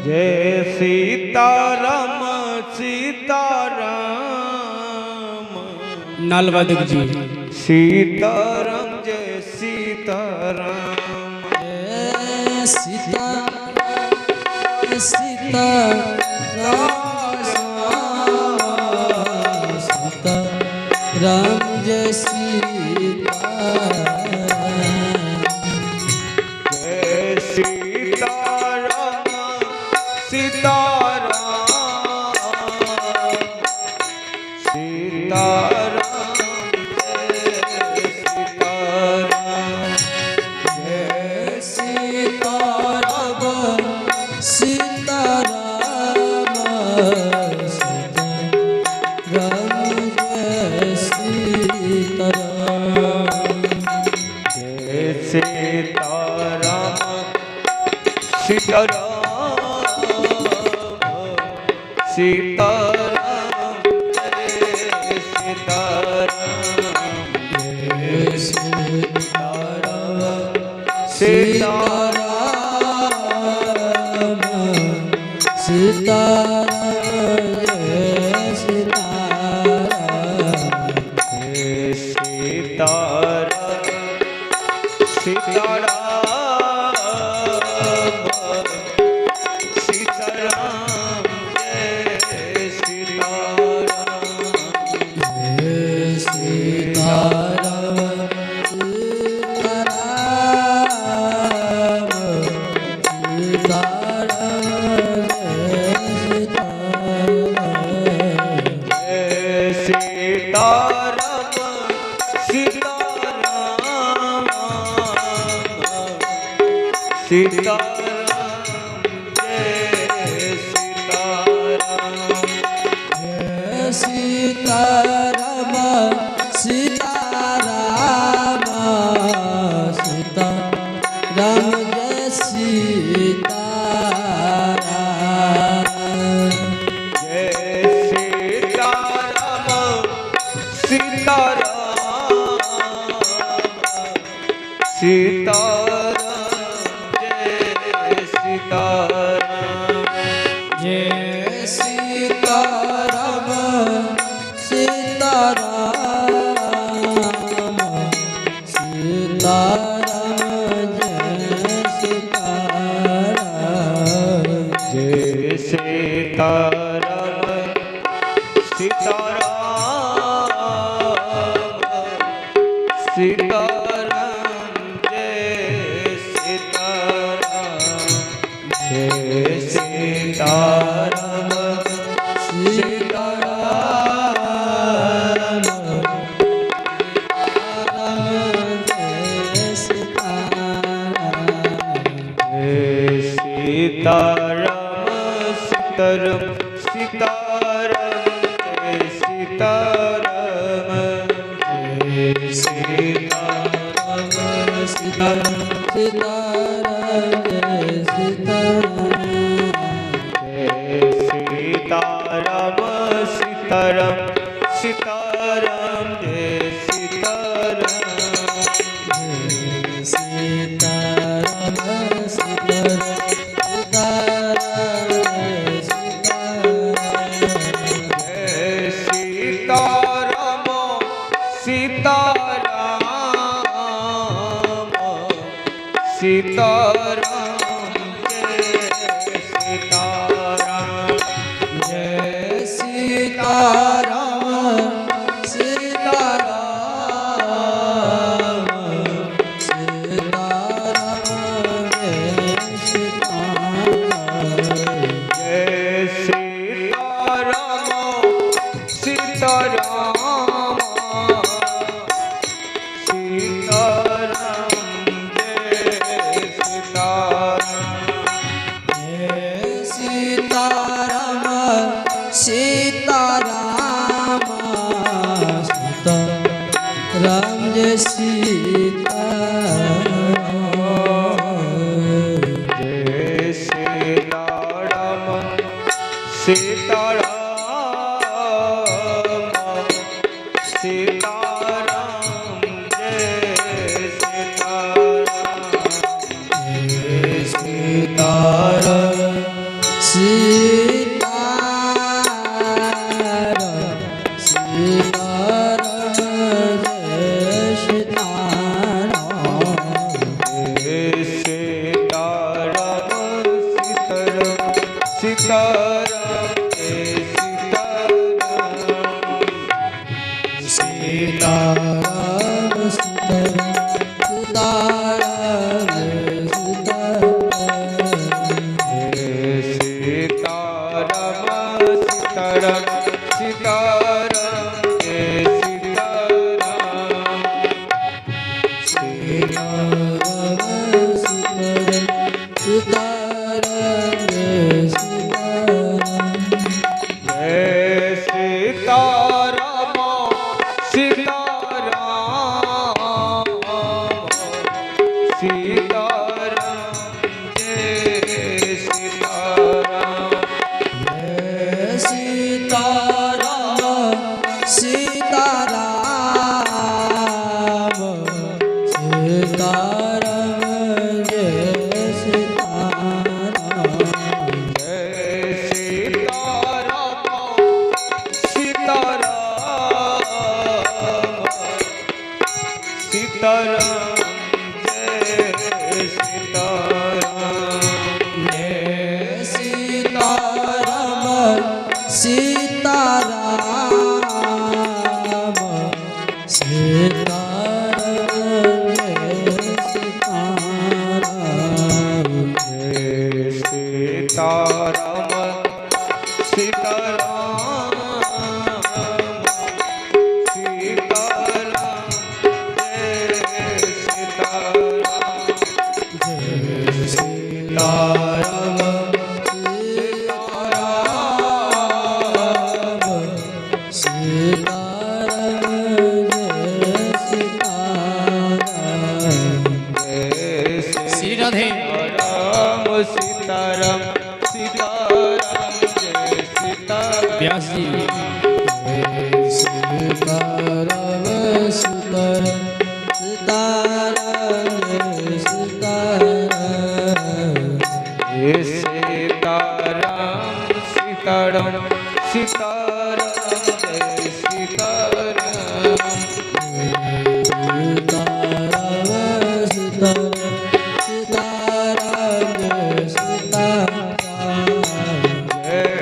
जय सीताराम सीताराम। नालवादक जी सीताराम जय सीताराम। जय सीता सीता राम जय सीता जय सीताराम सीताराम सीताराम जय सीताराम। सीताराम सीताराम सीताराम जय सीताराम सीताराम सीताराम सीताराम जय सीताराम सीताराम सीताराम श्री राधे सीताराम सीताराम जय सीताराम व्यास जी सीताराम सीताराम सीताराम हे सीताराम सीताराम सीताराम जय सीताराम राम जय सीताराम जय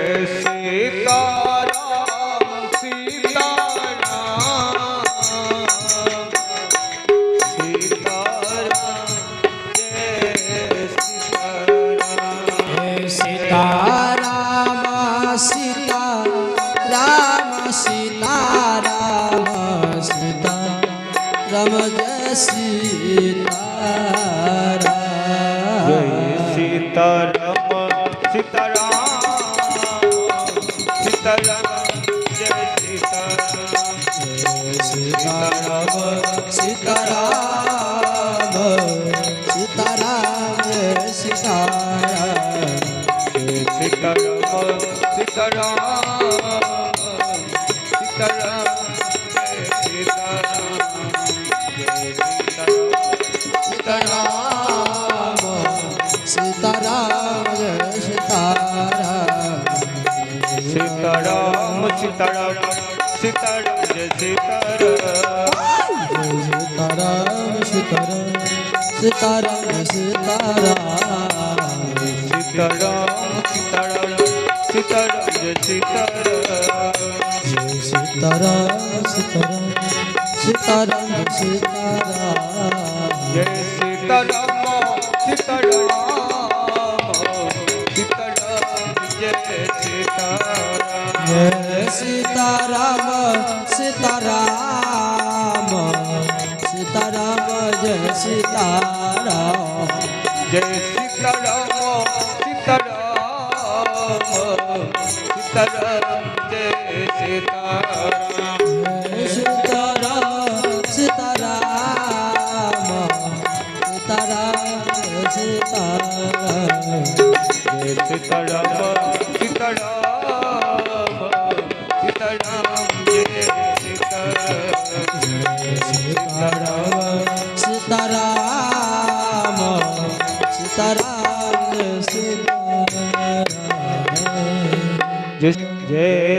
सीताराम सीताराम सीताराम जय सीताराम सीताराम सीताराम सीताराम जय सीताराम जय सीताराम सीताराम सीताराम जय सीताराम सीताराम जय सीताराम सीताराम सीताराम सीताराम जय सीताराम सीताराम सीताराम सीताराम सीताराम सीताराम सीताराम जय सीताराम सीताराम सीताराम सीताराम सीताराम जय सीताराम सीताराम सीताराम जय सीताराम जय सीताराम सीताराम सीताराम जय सीताराम जय सीताराम सीताराम सीताराम जय सीताराम सीताराम सीताराम सीताराम सीताराम जय सीताराम सीताराम सीताराम जय सीताराम सीताराम सीताराम सीताराम जय जय